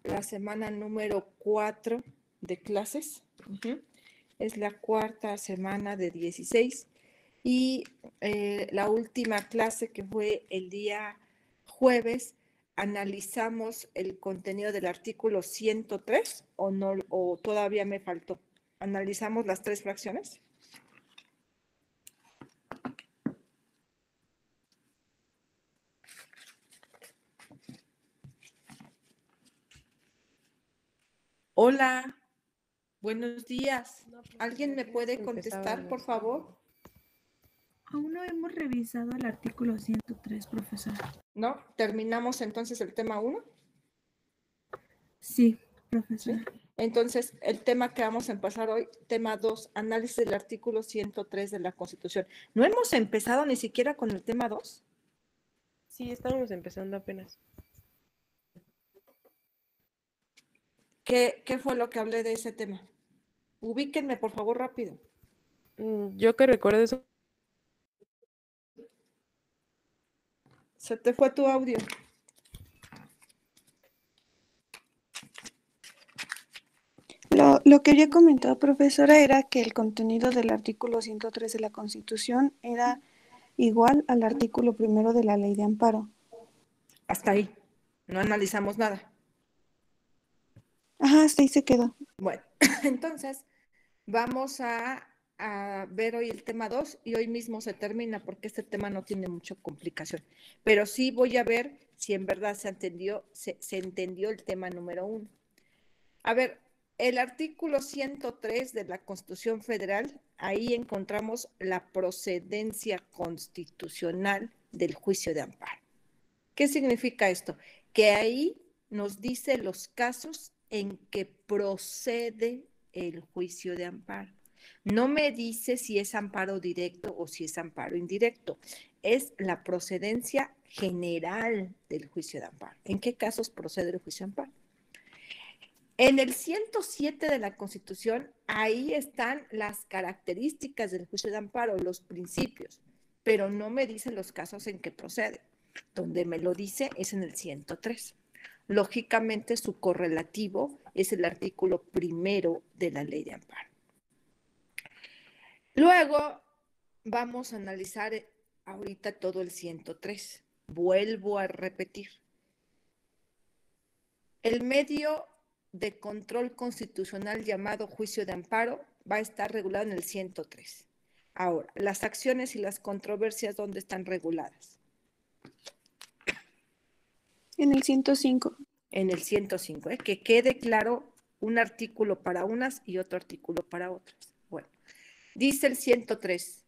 la semana número 4 de clases. Es la cuarta semana de 16 y la última clase, que fue el día jueves, analizamos el contenido del artículo 103 o no, o todavía me faltó. ¿Analizamos las 3 fracciones? Hola, buenos días. ¿Alguien me puede contestar, por favor? Aún no hemos revisado el artículo 103, profesora. ¿No? ¿Terminamos entonces el tema 1? Sí, profesora. ¿Sí? Entonces, el tema que vamos a empezar hoy, tema 2, análisis del artículo 103 de la Constitución. ¿No hemos empezado ni siquiera con el tema 2? Sí, estamos empezando apenas. ¿Qué fue lo que hablé de ese tema? Ubíquenme, por favor, rápido. Yo que recuerdo eso. Se te fue tu audio. Lo que había comentado, profesora, era que el contenido del artículo 103 de la Constitución era igual al artículo 1 de la Ley de Amparo. Hasta ahí. No analizamos nada. Ajá, hasta ahí se quedó. Bueno, entonces vamos a ver hoy el tema 2 y hoy mismo se termina porque este tema no tiene mucha complicación. Pero sí voy a ver si en verdad se entendió el tema número 1. A ver, el artículo 103 de la Constitución Federal, ahí encontramos la procedencia constitucional del juicio de amparo. ¿Qué significa esto? Que ahí nos dice los casos en que procede el juicio de amparo. No me dice si es amparo directo o si es amparo indirecto. Es la procedencia general del juicio de amparo. ¿En qué casos procede el juicio de amparo? En el 107 de la Constitución, ahí están las características del juicio de amparo, los principios, pero no me dice los casos en que procede. Donde me lo dice es en el 103. Lógicamente, su correlativo es el artículo 1 de la Ley de Amparo. Luego, vamos a analizar ahorita todo el 103. Vuelvo a repetir. El medio de control constitucional llamado juicio de amparo va a estar regulado en el 103. Ahora, las acciones y las controversias, ¿dónde están reguladas? En el 105. En el 105, que quede claro un artículo para unas y otro artículo para otras. Bueno, dice el 103,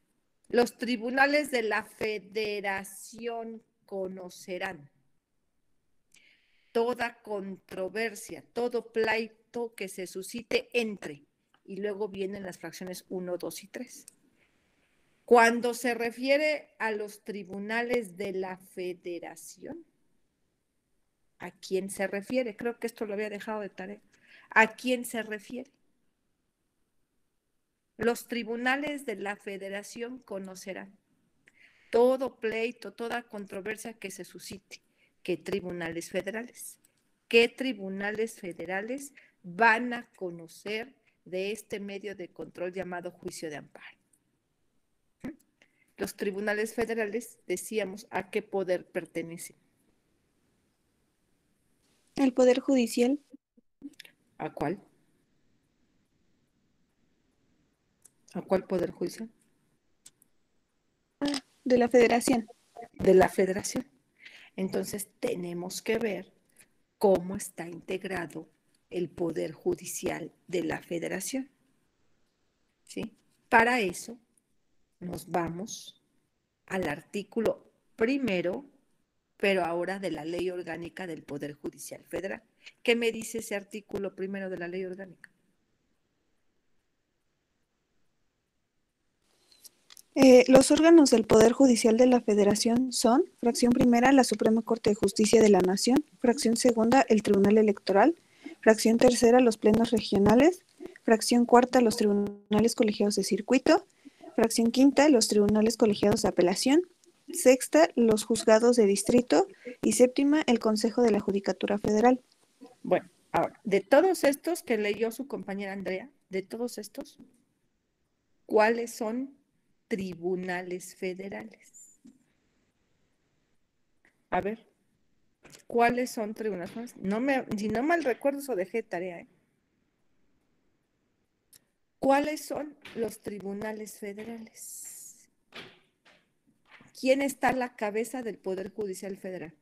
los tribunales de la Federación conocerán toda controversia, todo pleito que se suscite entre, y luego vienen las fracciones 1, 2 y 3. Cuando se refiere a los tribunales de la Federación, ¿a quién se refiere? Creo que esto lo había dejado de tarea. ¿A quién se refiere? Los tribunales de la Federación conocerán todo pleito, toda controversia que se suscite. ¿Qué tribunales federales? ¿Qué tribunales federales van a conocer de este medio de control llamado juicio de amparo? Los tribunales federales, decíamos, ¿a qué poder pertenecen? ¿El Poder Judicial? ¿A cuál? ¿A cuál poder judicial? De la Federación. De la Federación. Entonces, tenemos que ver cómo está integrado el Poder Judicial de la Federación. ¿Sí? Para eso, nos vamos al artículo 1, pero ahora de la Ley Orgánica del Poder Judicial Federal. ¿Qué me dice ese artículo 1 de la Ley Orgánica? Los órganos del Poder Judicial de la Federación son, fracción primera, la Suprema Corte de Justicia de la Nación, fracción segunda, el Tribunal Electoral, fracción tercera, los plenos regionales, fracción cuarta, los tribunales colegiados de circuito, fracción quinta, los tribunales colegiados de apelación, sexta, los juzgados de distrito y séptima, el Consejo de la Judicatura Federal. Bueno, ahora, de todos estos que leyó su compañera Andrea, de todos estos, ¿cuáles son tribunales federales? A ver, ¿cuáles son tribunales federales? Si no mal recuerdo, eso dejé de tarea, ¿eh? ¿Cuáles son los tribunales federales? ¿Quién está a la cabeza del Poder Judicial Federal?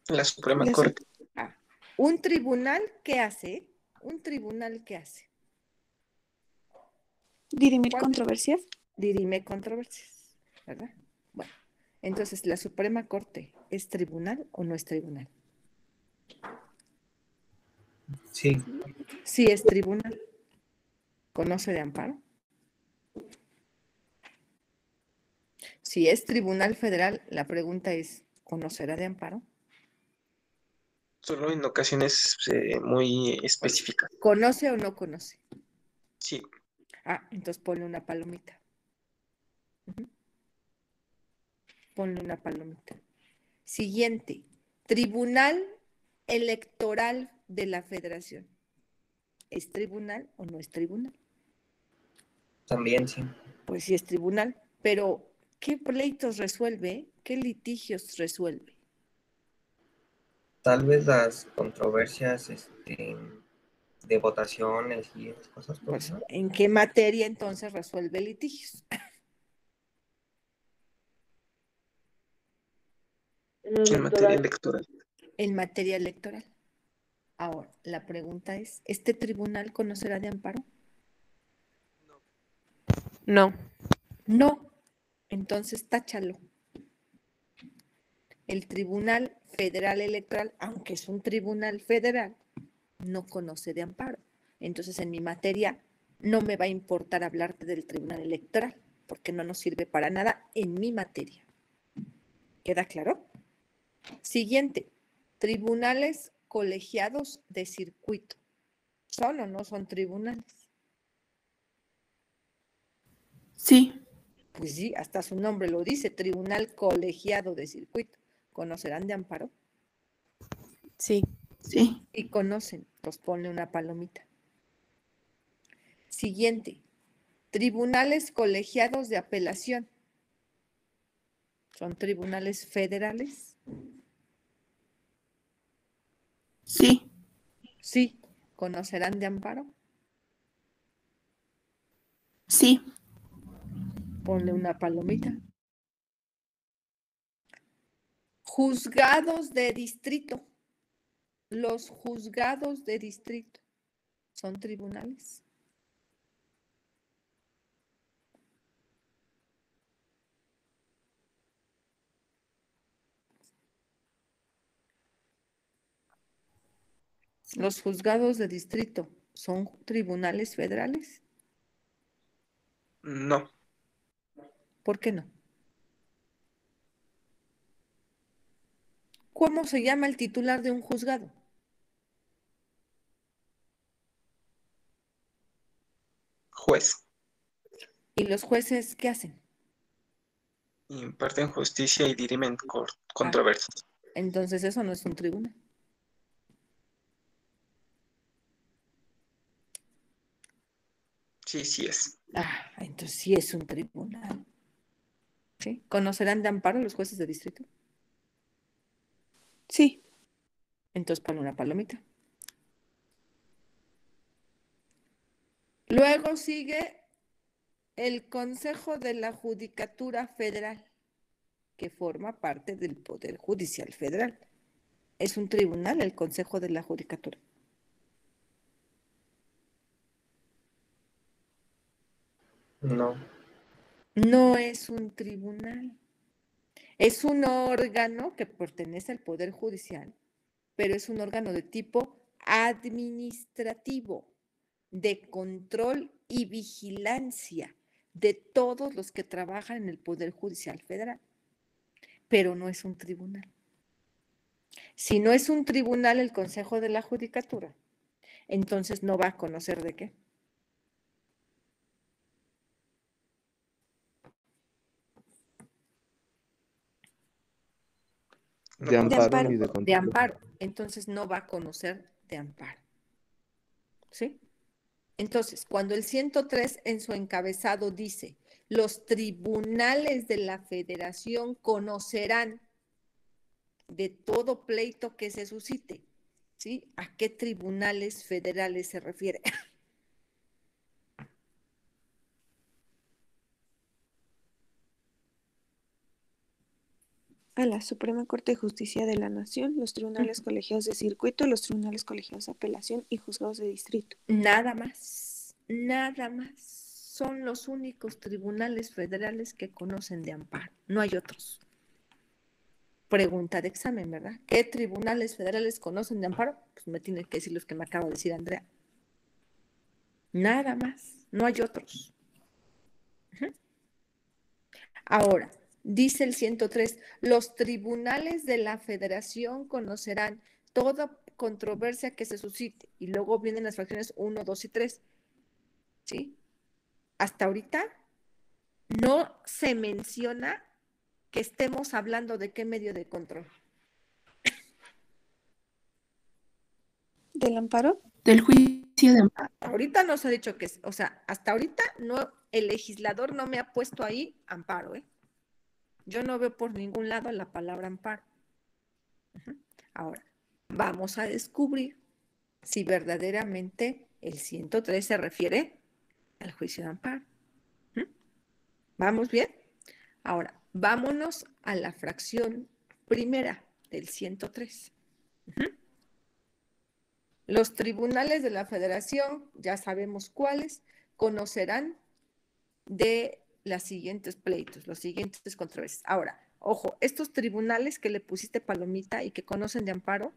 La Suprema La Corte. Ah, ¿un tribunal qué hace? ¿Un tribunal qué hace? Dirimir ¿Cuál? controversias. Dirime controversias, ¿verdad? Bueno, entonces, ¿la Suprema Corte es tribunal o no es tribunal? Sí. Sí es tribunal. ¿Conoce de amparo? Si es tribunal federal, la pregunta es, ¿conocerá de amparo? Solo en ocasiones muy específicas. ¿Conoce o no conoce? Sí. Ah, entonces ponle una palomita. Ujú. Ponle una palomita. Siguiente, Tribunal Electoral de la Federación. ¿Es tribunal o no es tribunal? También sí. Pues sí es tribunal, pero ¿qué pleitos resuelve? ¿Qué litigios resuelve? Tal vez las controversias de votaciones y esas cosas, Pues, profesor. ¿en qué materia entonces resuelve litigios? En materia electoral. En materia electoral. Ahora, la pregunta es, ¿este tribunal conocerá de amparo? No. No. Entonces, táchalo. El Tribunal Federal Electoral, aunque es un tribunal federal, no conoce de amparo. Entonces, en mi materia no me va a importar hablarte del Tribunal Electoral, porque no nos sirve para nada en mi materia. ¿Queda claro? Siguiente, tribunales colegiados de circuito. ¿Son o no son tribunales? Sí, Pues sí, hasta su nombre lo dice, tribunal colegiado de circuito. ¿Conocerán de amparo? Sí. sí, Y conocen, pues ponle una palomita. Siguiente, tribunales colegiados de apelación. ¿Son tribunales federales? sí, Sí. ¿Conocerán de amparo? sí, Ponle una palomita. Juzgados de distrito. Los juzgados de distrito son tribunales. Los juzgados de distrito son tribunales federales. No. ¿Por qué no? ¿Cómo se llama el titular de un juzgado? Juez. ¿Y los jueces qué hacen? Imparten justicia y dirimen Ah, controversias. entonces eso no es un tribunal. Sí, sí es. Ah, entonces sí es un tribunal. ¿Sí? ¿Conocerán de amparo los jueces de distrito? Sí. Entonces pon una palomita. Luego sigue el Consejo de la Judicatura Federal, que forma parte del Poder Judicial Federal. Es un tribunal el Consejo de la Judicatura. No. No es un tribunal. Es un órgano que pertenece al Poder Judicial, pero es un órgano de tipo administrativo, de control y vigilancia de todos los que trabajan en el Poder Judicial Federal, pero no es un tribunal. Si no es un tribunal el Consejo de la Judicatura, entonces no va a conocer de qué. No De conoce. amparo amparo. ni de de control. amparo. Entonces no va a conocer de amparo. ¿Sí? Entonces, cuando el 103 en su encabezado dice, los tribunales de la Federación conocerán de todo pleito que se suscite, ¿sí? ¿A qué tribunales federales se refiere? A la Suprema Corte de Justicia de la Nación, los tribunales colegiados de circuito, los tribunales colegiados de apelación y juzgados de distrito. Nada más, nada más. Son los únicos tribunales federales que conocen de amparo. No hay otros. Pregunta de examen, ¿verdad? ¿Qué tribunales federales conocen de amparo? Pues me tiene que decir los que me acaba de decir Andrea. Nada más, no hay otros. Ahora, dice el 103, los tribunales de la Federación conocerán toda controversia que se suscite. Y luego vienen las fracciones 1, 2 y 3. ¿Sí? Hasta ahorita no se menciona que estemos hablando de qué medio de control. ¿Del amparo? Del juicio de amparo. Ahorita no se ha dicho que es, o sea, hasta ahorita no, el legislador no me ha puesto ahí amparo, ¿eh? Yo no veo por ningún lado la palabra amparo. Ahora, vamos a descubrir si verdaderamente el 103 se refiere al juicio de amparo. ¿Vamos bien? Ahora, vámonos a la fracción primera del 103. Los tribunales de la Federación, ya sabemos cuáles, conocerán de los siguientes pleitos, los siguientes controversias. Ahora, ojo, estos tribunales que le pusiste palomita y que conocen de amparo,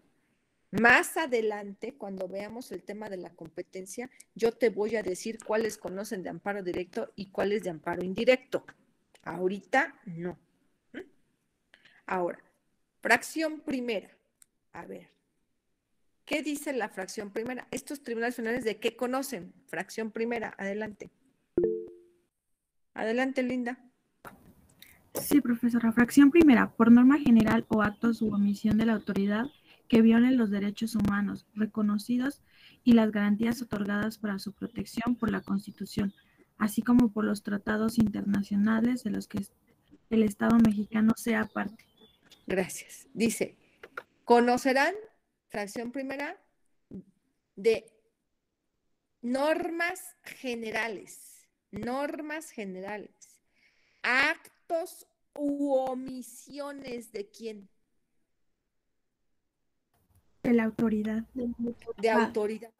más adelante, cuando veamos el tema de la competencia, yo te voy a decir cuáles conocen de amparo directo y cuáles de amparo indirecto. Ahorita no. Ahora, fracción primera. A ver, ¿qué dice la fracción primera? Estos tribunales federales, ¿de qué conocen? Fracción primera, adelante. Adelante, Linda. Sí, profesora. Fracción primera, por norma general o actos u omisión de la autoridad que violen los derechos humanos reconocidos y las garantías otorgadas para su protección por la Constitución, así como por los tratados internacionales de los que el Estado mexicano sea parte. Gracias. Dice, conocerán, fracción primera, de normas generales, actos u omisiones de quién, De la autoridad. de autoridad.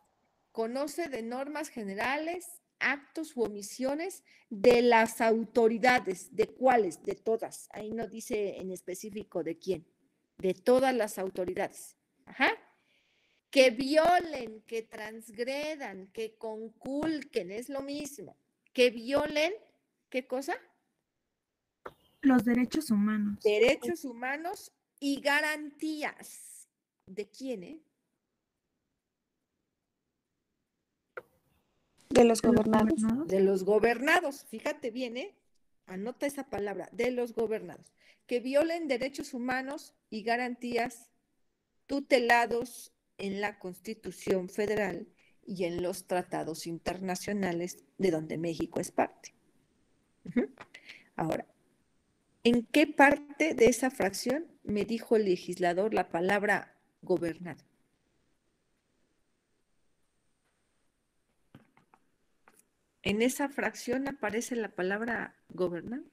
Conoce de normas generales, actos u omisiones de las autoridades. ¿De cuáles? De todas. Ahí no dice en específico de quién. De todas las autoridades. Ajá. Que violen, que transgredan, que conculquen, es lo mismo. Que violen, ¿qué cosa? Los derechos humanos. Derechos humanos y garantías. ¿De quién, De los gobernados. De los gobernados. Fíjate bien, anota esa palabra, de los gobernados. Que violen derechos humanos y garantías tutelados en la Constitución Federal y en los tratados internacionales de donde México es parte. Ahora, ¿en qué parte de esa fracción me dijo el legislador la palabra gobernado? ¿En esa fracción aparece la palabra gobernado?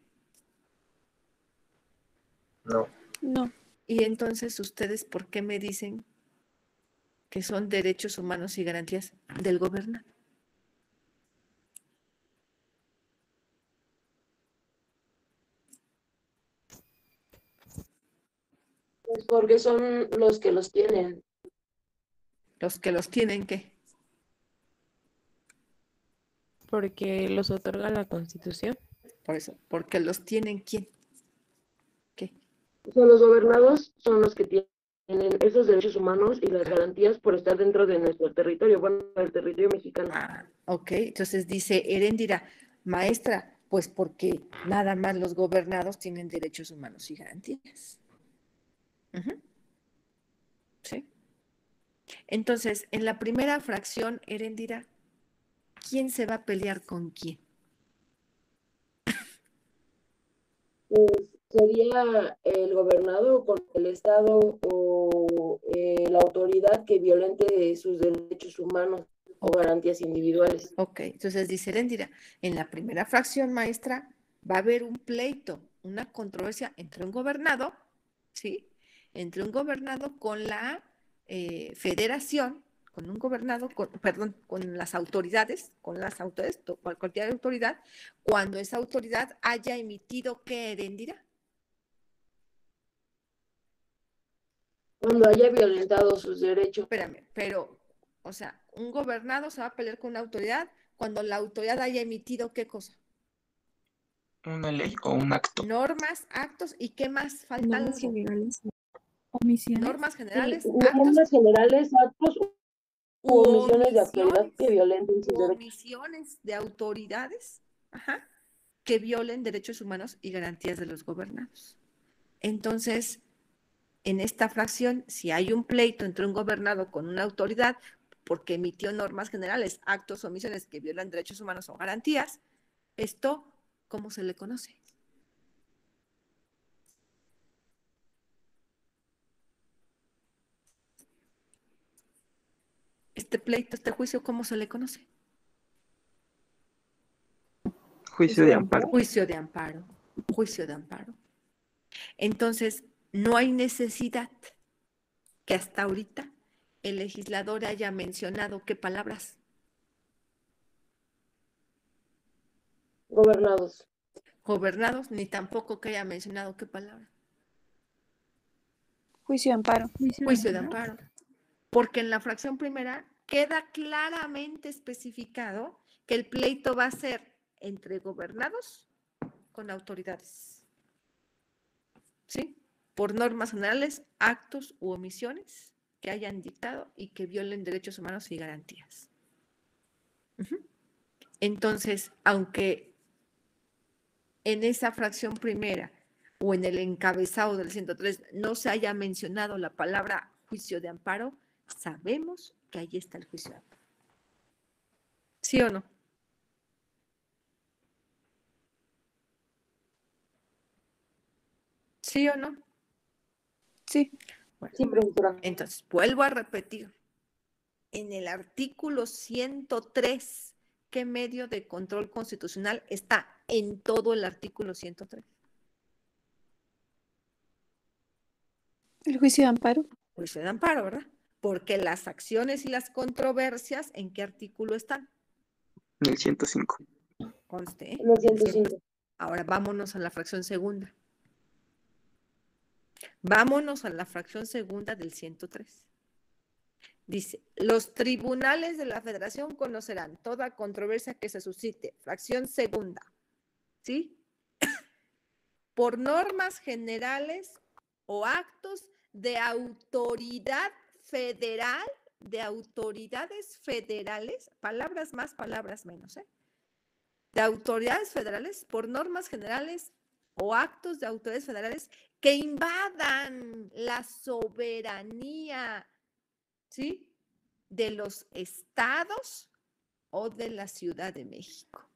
No. No. Y entonces, ¿ustedes por qué me dicen que son derechos humanos y garantías del gobernado? Pues porque son los que los tienen. Los que los tienen, ¿qué? Porque los otorga la Constitución. Por eso, porque los tienen, ¿quién? ¿Qué? O sea, los gobernados son los que tienen esos derechos humanos y las garantías por estar dentro de nuestro territorio, bueno, del territorio mexicano. Ok, entonces dice Heréndira, maestra, pues porque nada más los gobernados tienen derechos humanos y garantías. Ujú. ¿Sí? Entonces, en la primera fracción, Erendira, ¿quién se va a pelear con quién? Sería el gobernador con el Estado o la autoridad que violente sus derechos humanos o garantías individuales. Ok, entonces dice Erendira, en la primera fracción, maestra, va a haber un pleito, una controversia entre un gobernado, ¿sí? Entre un gobernado con la federación, con un gobernado, perdón, con las autoridades, cualquier autoridad, cuando esa autoridad haya emitido, ¿qué, Erendira? Cuando haya violentado sus derechos. Espérame, pero, o sea, un gobernado se va a pelear con una autoridad cuando la autoridad haya emitido, ¿qué cosa? Una ley o un acto. Normas, actos y ¿qué más falta? Normas Algo. generales. Omisiones. Normas generales, Sí, actos normas generales, actos u omisiones de autoridad que violenten sus u derechos. omisiones de autoridades, ajá, que violen derechos humanos y garantías de los gobernados. Entonces, en esta fracción, si hay un pleito entre un gobernado con una autoridad porque emitió normas generales, actos o omisiones que violan derechos humanos o garantías, esto, ¿cómo se le conoce? Este pleito, este juicio, ¿cómo se le conoce? Juicio de amparo. Juicio de amparo. Juicio de amparo. Entonces, no hay necesidad que hasta ahorita el legislador haya mencionado qué palabras. Gobernados. Gobernados, ni tampoco que haya mencionado qué palabra. Juicio de amparo. Juicio de amparo. Porque en la fracción primera queda claramente especificado que el pleito va a ser entre gobernados con autoridades. ¿Sí? Por normas generales, actos u omisiones que hayan dictado y que violen derechos humanos y garantías. Entonces, aunque en esa fracción primera o en el encabezado del 103 no se haya mencionado la palabra juicio de amparo, sabemos que ahí está el juicio de amparo. ¿Sí o no? ¿Sí o no? Sí. Bueno, Sí, profesora. entonces, vuelvo a repetir. En el artículo 103, ¿qué medio de control constitucional está en todo el artículo 103? El juicio de amparo. Juicio de amparo, ¿verdad? Porque las acciones y las controversias, ¿en qué artículo están? En el 105. Conste, ¿eh? En el 105. Ahora vámonos a la fracción segunda. Vámonos a la fracción segunda del 103. Dice, los tribunales de la Federación conocerán toda controversia que se suscite. Fracción segunda. ¿Sí? Por normas generales o actos de autoridad federal, de autoridades federales, palabras más, palabras menos, ¿eh? De autoridades federales, por normas generales o actos de autoridades federales que invadan la soberanía, ¿sí? De los estados o de la Ciudad de México.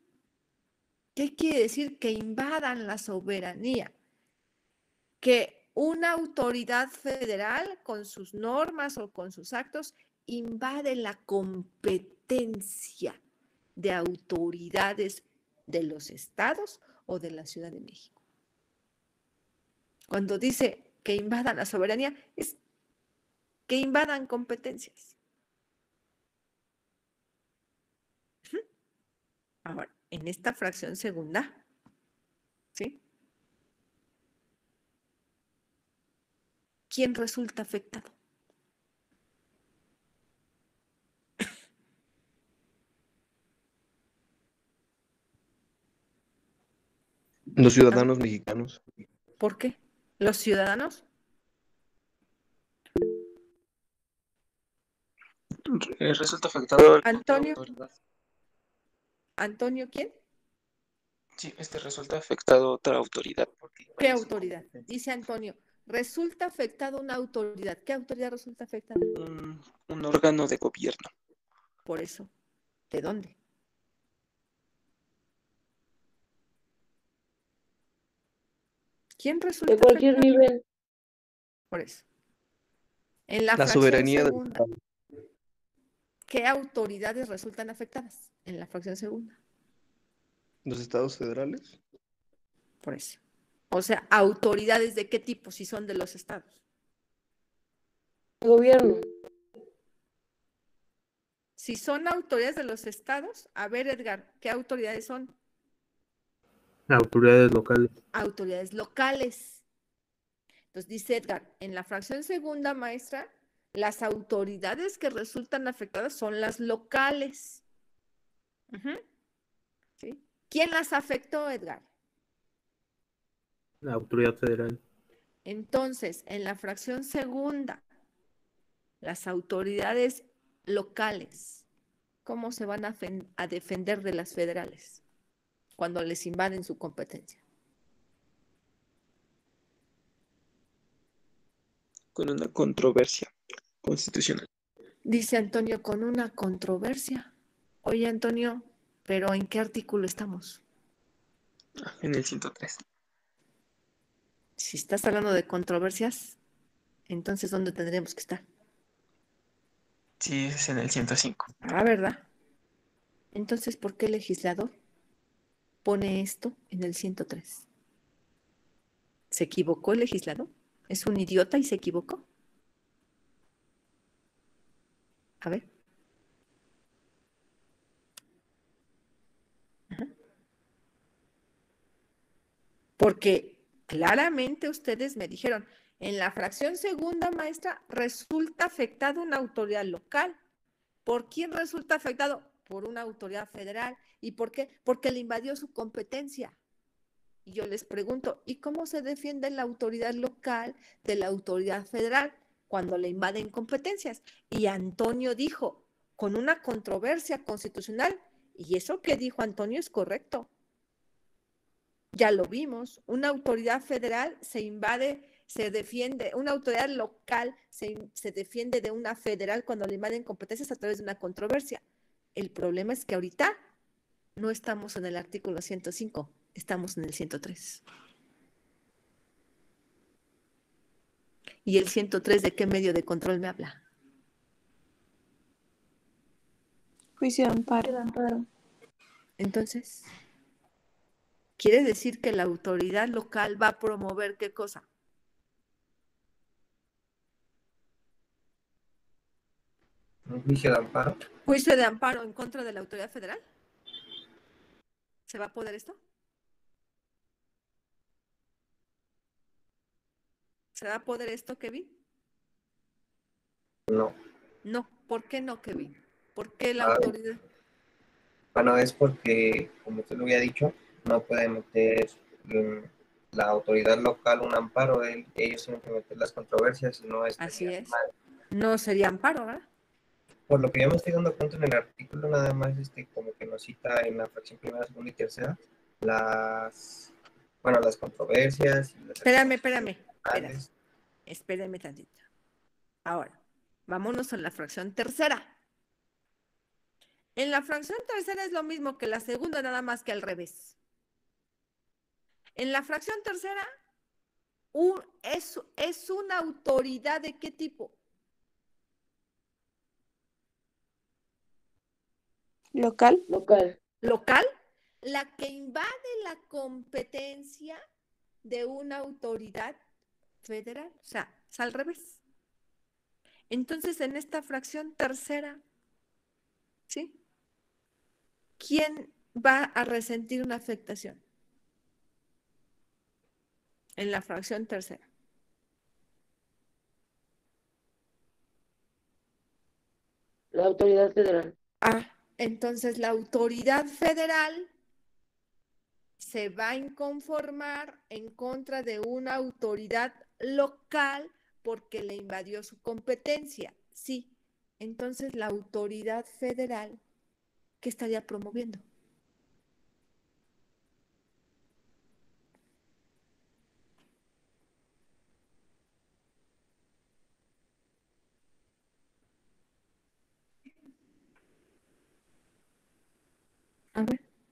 ¿Qué quiere decir que invadan la soberanía? Que una autoridad federal con sus normas o con sus actos invade la competencia de autoridades de los estados o de la Ciudad de México. Cuando dice que invadan la soberanía, es que invadan competencias. Ahora, en esta fracción segunda, ¿sí? ¿Quién resulta afectado? Los ciudadanos mexicanos. ¿Por qué? ¿Los ciudadanos? Resulta afectado. Antonio. ¿Antonio quién? Sí, resulta afectado otra autoridad. ¿Qué autoridad? Dice Antonio, resulta afectada una autoridad. ¿Qué autoridad resulta afectada? Un órgano de gobierno. Por eso. ¿De dónde? ¿Quién resulta De cualquier afectado? nivel. Por eso. En la La fracción soberanía del segunda, ¿qué autoridades resultan afectadas? En la fracción segunda. los estados federales. Por eso. O sea, ¿autoridades de qué tipo si son de los estados? El gobierno. Si son autoridades de los estados, a ver, Edgar, ¿qué autoridades son? Autoridades locales. Autoridades locales. Entonces dice Edgar, en la fracción segunda, maestra, las autoridades que resultan afectadas son las locales. Ujú. ¿Sí? ¿Quién las afectó, Edgar? La autoridad federal. Entonces, en la fracción segunda, las autoridades locales, ¿cómo se van a defender de las federales cuando les invaden su competencia? Con una controversia constitucional. Dice Antonio, con una controversia. Oye, Antonio, ¿pero en qué artículo estamos? En el 103. Si estás hablando de controversias, entonces ¿dónde tendríamos que estar? Sí, es en el 105. Ah, ¿verdad? Entonces, ¿por qué el legislador pone esto en el 103? ¿Se equivocó el legislador? ¿Es un idiota y se equivocó? A ver. Ajá. Porque claramente ustedes me dijeron, en la fracción segunda, maestra, resulta afectada una autoridad local. ¿Por quién resulta afectado? Por una autoridad federal. ¿Y por qué? Porque le invadió su competencia. Y yo les pregunto, ¿y cómo se defiende la autoridad local de la autoridad federal cuando le invaden competencias? Y Antonio dijo, con una controversia constitucional, y eso que dijo Antonio es correcto. Ya lo vimos, una autoridad federal se invade, se defiende, una autoridad local se defiende de una federal cuando le invaden competencias a través de una controversia. El problema es que ahorita no estamos en el artículo 105, estamos en el 103. ¿Y el 103 de qué medio de control me habla? Juicio de amparo. Entonces, quiere decir que la autoridad local va a promover ¿qué cosa? Un juicio de amparo. Juicio de amparo en contra de la autoridad federal. ¿Se va a poder esto? ¿Se va a poder esto, Kevin? No. No. ¿Por qué no, Kevin? ¿Por qué la Ah, autoridad? Bueno, es porque, como usted lo había dicho, no puede meter la autoridad local un amparo. Ellos tienen que meter las controversias y no Así estaría es. mal. No sería amparo, ¿verdad? Por lo que yo me estoy dando cuenta en el artículo, nada más como que nos cita en la fracción primera, segunda y tercera las controversias y las Espérame tantito. Ahora, vámonos a la fracción tercera. En la fracción tercera es lo mismo que la segunda, nada más que al revés. En la fracción tercera es una autoridad ¿de qué tipo? Local. Local, la que invade la competencia de una autoridad federal. O sea, es al revés. Entonces, en esta fracción tercera, ¿sí? ¿Quién va a resentir una afectación? En la fracción tercera. La autoridad federal. Entonces la autoridad federal se va a inconformar en contra de una autoridad local porque le invadió su competencia. Sí. Entonces la autoridad federal, ¿qué estaría promoviendo?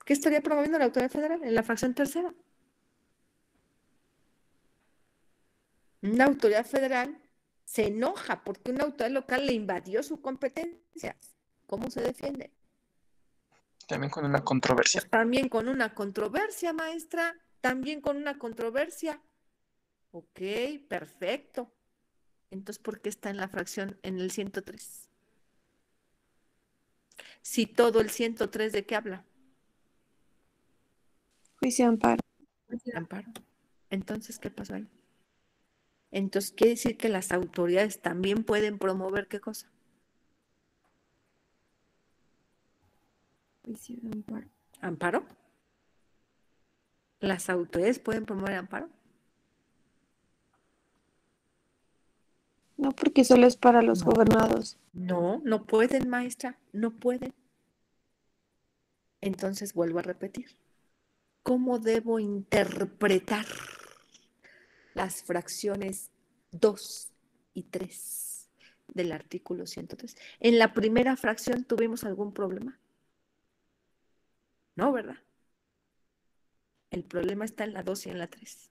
¿Qué estaría promoviendo la autoridad federal en la fracción tercera? Una autoridad federal se enoja porque una autoridad local le invadió su competencia. ¿Cómo se defiende? También con una controversia. Pues también con una controversia, maestra. También con una controversia. Ok, perfecto. Entonces, ¿por qué está en la fracción en el 103? Si todo el 103, ¿de qué habla? Juicio de amparo. Amparo. Entonces, ¿qué pasó ahí? Entonces, quiere decir que las autoridades también pueden promover ¿qué cosa? Juicio de amparo. ¿Amparo? ¿Las autoridades pueden promover amparo? No, porque solo es para los gobernados. No, no pueden, maestra, no pueden. Entonces, vuelvo a repetir. ¿Cómo debo interpretar las fracciones 2 y 3 del artículo 103? En la primera fracción tuvimos algún problema. No, ¿verdad? El problema está en la 2 y en la 3.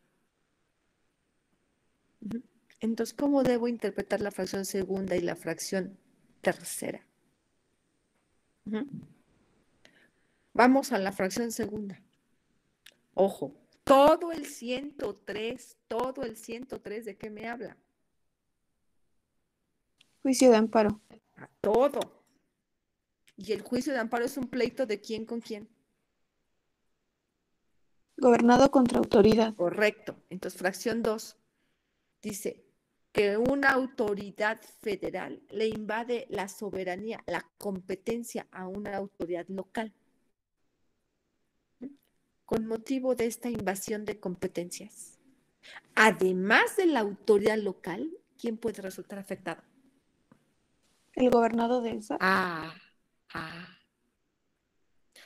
Entonces, ¿cómo debo interpretar la fracción segunda y la fracción tercera? Vamos a la fracción segunda. Ojo, todo el 103, ¿de qué me habla? Juicio de amparo. A todo. Y el juicio de amparo es un pleito de quién con quién. Gobernado contra autoridad. Correcto. Entonces, fracción 2 dice que una autoridad federal le invade la soberanía, la competencia a una autoridad local. Con motivo de esta invasión de competencias, además de la autoridad local, ¿quién puede resultar afectado? El gobernado de esa.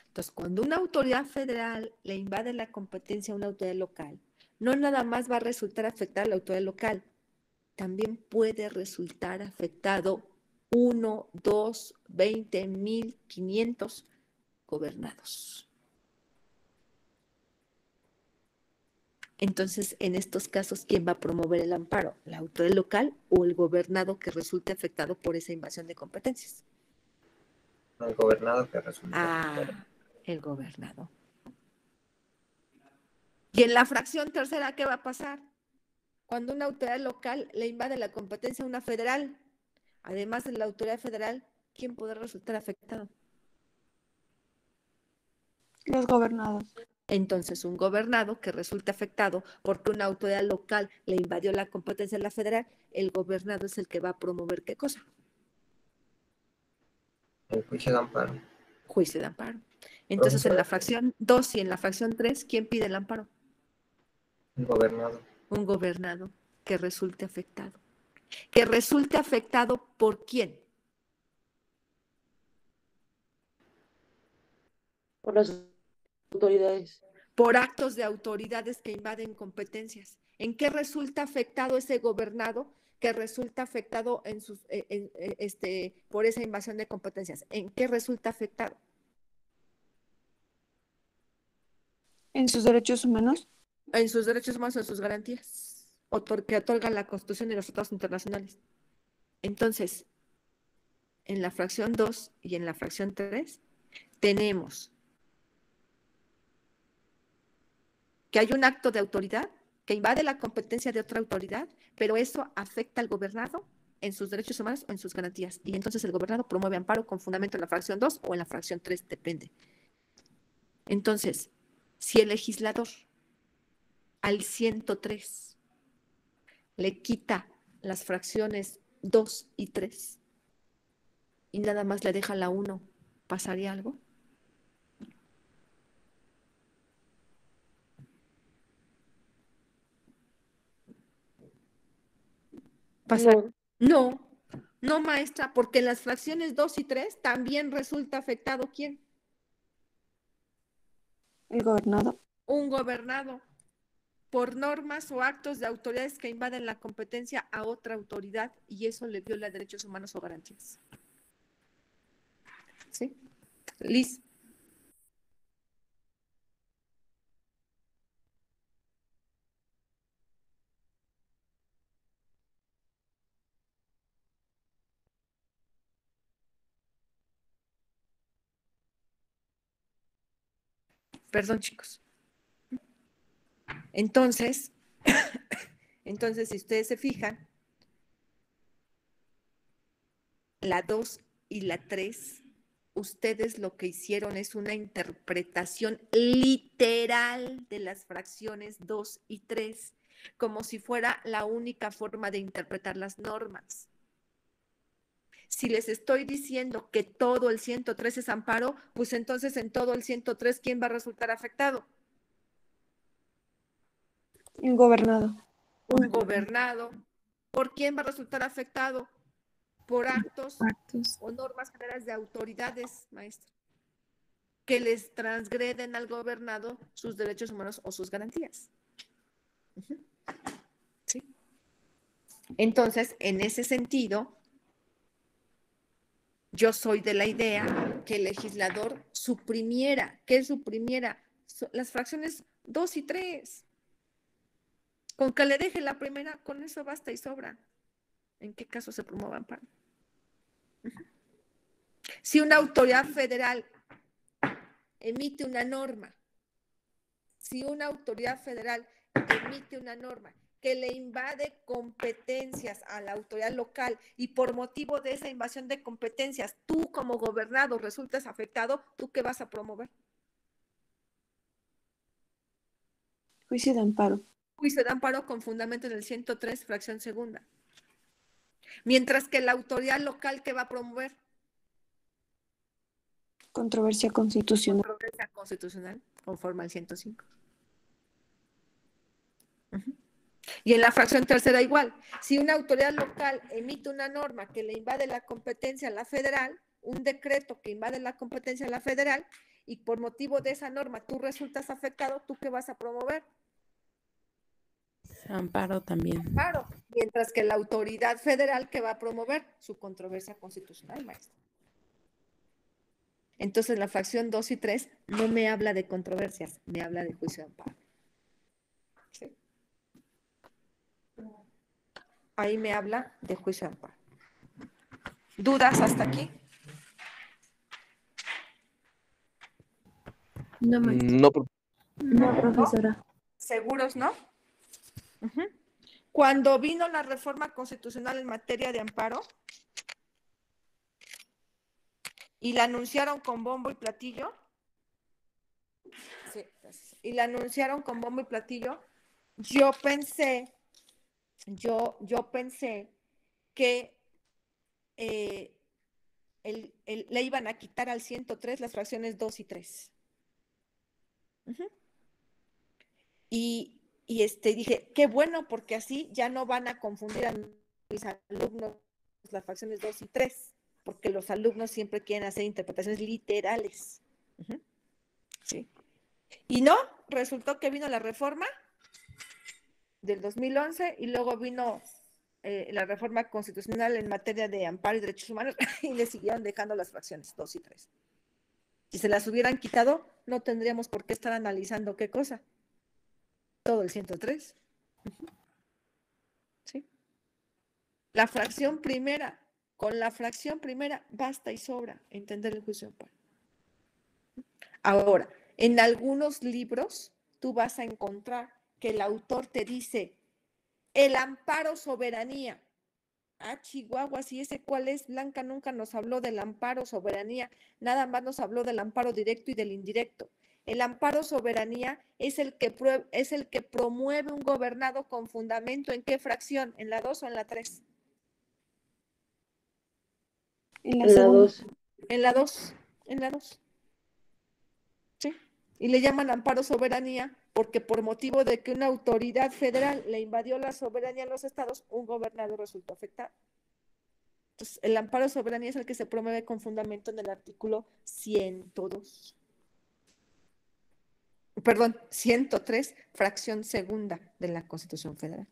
Entonces, cuando una autoridad federal le invade la competencia a una autoridad local, no nada más va a resultar afectada la autoridad local, también puede resultar afectado 1, 2, 20, 1,500 gobernados. Entonces, en estos casos, ¿quién va a promover el amparo? ¿La autoridad local o el gobernado que resulte afectado por esa invasión de competencias? El gobernado que resulta. El gobernado. Y en la fracción tercera, ¿qué va a pasar? Cuando una autoridad local le invade la competencia a una federal, además de la autoridad federal, ¿quién podrá resultar afectado? Los gobernados. Entonces, un gobernado que resulta afectado porque una autoridad local le invadió la competencia a la federal, el gobernado es el que va a promover ¿qué cosa? El juicio de amparo. Juicio de amparo. Entonces, en la fracción 2 y en la fracción 3, ¿quién pide el amparo? El gobernado. Un gobernado que resulte afectado. ¿Que resulte afectado por quién? Por las autoridades. Por actos de autoridades que invaden competencias. ¿En qué resulta afectado ese gobernado que resulta afectado por esa invasión de competencias? ¿En qué resulta afectado? En sus derechos humanos. En sus derechos humanos, en sus garantías que otorgan la Constitución y los tratados internacionales. Entonces, en la fracción 2 y en la fracción 3 tenemos que hay un acto de autoridad que invade la competencia de otra autoridad, pero eso afecta al gobernado en sus derechos humanos o en sus garantías. Y entonces el gobernado promueve amparo con fundamento en la fracción 2 o en la fracción 3, depende. Entonces, si el legislador al 103 le quita las fracciones 2 y 3 y nada más le deja la 1, ¿pasaría algo? No, maestra, porque en las fracciones 2 y 3 también resulta afectado ¿quién? El gobernado. Un gobernado por normas o actos de autoridades que invaden la competencia a otra autoridad y eso le viola derechos humanos o garantías. ¿Sí? Liz. Perdón, chicos. Entonces, si ustedes se fijan, la 2 y la 3, ustedes lo que hicieron es una interpretación literal de las fracciones 2 y 3, como si fuera la única forma de interpretar las normas. Si les estoy diciendo que todo el 103 es amparo, pues entonces en todo el 103, ¿quién va a resultar afectado? El gobernado. Un gobernado. ¿Por quién va a resultar afectado? Por actos o normas generales de autoridades, maestra, que les transgreden al gobernado sus derechos humanos o sus garantías. ¿Sí? Entonces, en ese sentido, yo soy de la idea que el legislador suprimiera, las fracciones 2 y 3. Con que le deje la primera, con eso basta y sobra. ¿En qué caso se promueva amparo? Si una autoridad federal emite una norma, que le invade competencias a la autoridad local y por motivo de esa invasión de competencias, tú como gobernado resultas afectado, ¿tú qué vas a promover? Juicio de amparo. Juicio de amparo con fundamento en el 103, fracción segunda. Mientras que la autoridad local, ¿qué va a promover? Controversia constitucional. Controversia constitucional, conforme al 105. Y en la fracción tercera igual. Si una autoridad local emite una norma que le invade la competencia a la federal, un decreto que invade la competencia a la federal, y por motivo de esa norma tú resultas afectado, ¿tú qué vas a promover? Amparo también. Amparo. Mientras que la autoridad federal, ¿qué va a promover? Su controversia constitucional, maestro. Entonces la fracción 2 y 3 no me habla de controversias, me habla de juicio de amparo. ¿Sí? Ahí me habla de juicio de amparo. ¿Dudas hasta aquí? No, maestra. No, No, profesora. ¿Seguros, no? Cuando vino la reforma constitucional en materia de amparo y la anunciaron con bombo y platillo, yo pensé que le iban a quitar al 103 las fracciones 2 y 3. Y dije, qué bueno, porque así ya no van a confundir a mis alumnos las fracciones 2 y 3, porque los alumnos siempre quieren hacer interpretaciones literales. Sí. Y no, resultó que vino la reforma del 2011 y luego vino la reforma constitucional en materia de amparo y derechos humanos y le siguieron dejando las fracciones 2 y 3. Si se las hubieran quitado, no tendríamos por qué estar analizando qué cosa. Todo el 103. ¿Sí? La fracción primera, con la fracción primera basta y sobra entender el juicio de amparo. Ahora, en algunos libros tú vas a encontrar que el autor te dice el amparo soberanía. Ah, Chihuahua, si ese cuál es, Blanca nunca nos habló del amparo soberanía, nada más nos habló del amparo directo y del indirecto. El amparo soberanía es el que promueve un gobernado con fundamento ¿en qué fracción? ¿En la 2 o en la 3? En la En la segunda. 2. En la 2. En la 2. ¿Sí? Y le llaman amparo soberanía porque por motivo de que una autoridad federal le invadió la soberanía a los estados, un gobernador resultó afectado. Entonces, el amparo soberanía es el que se promueve con fundamento en el artículo 102. Perdón, 103, fracción segunda de la Constitución Federal.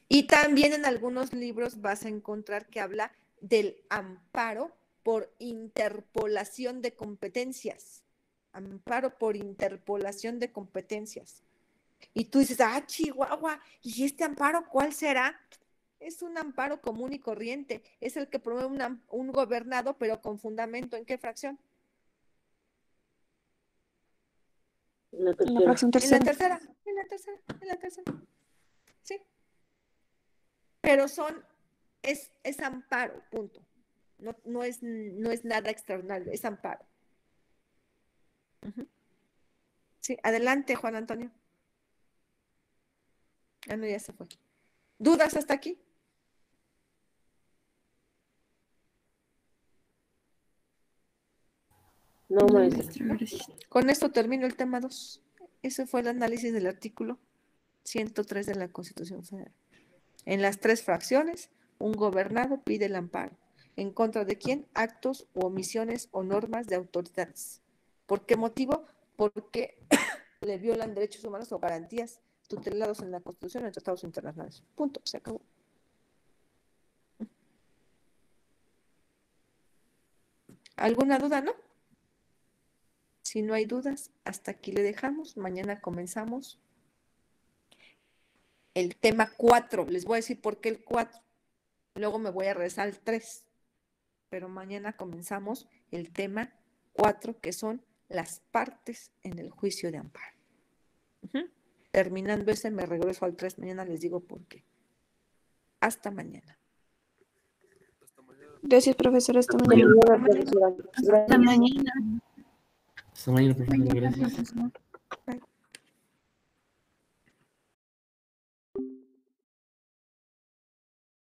Y también en algunos libros vas a encontrar que habla del amparo por interpolación de competencias. Amparo por interpolación de competencias. Y tú dices, ah, Chihuahua, ¿y este amparo cuál será? Es un amparo común y corriente. Es el que promueve un gobernado, pero con fundamento ¿en qué fracción? La La tercera. fracción En la tercera. tercera, en la tercera. Sí. Pero es amparo, punto. No es nada extraordinario, es amparo. Ujú. Sí, adelante, Juan Antonio. Ah, no, ya se fue. ¿Dudas hasta aquí? No, No, maestra. maestra, gracias. Con esto termino el tema 2. Ese fue el análisis del artículo 103 de la Constitución Federal. En las 3 fracciones, un gobernado pide el amparo. ¿En contra de quién? Actos u omisiones o normas de autoridades. ¿Por qué motivo? Porque le violan derechos humanos o garantías tutelados en la Constitución o en tratados internacionales. Punto, se acabó. ¿Alguna duda, no? Si no hay dudas, hasta aquí le dejamos. Mañana comenzamos el tema 4. Les voy a decir por qué el 4. Luego me voy a regresar al 3. Pero mañana comenzamos el tema 4, que son las partes en el juicio de amparo. Terminando ese, me regreso al 3. Mañana les digo por qué. Hasta mañana. Gracias, profesora. Hasta mañana. Mañana, profesora. Hasta Gracias. mañana. Hasta mañana, profesor. Mañana, Gracias. profesor.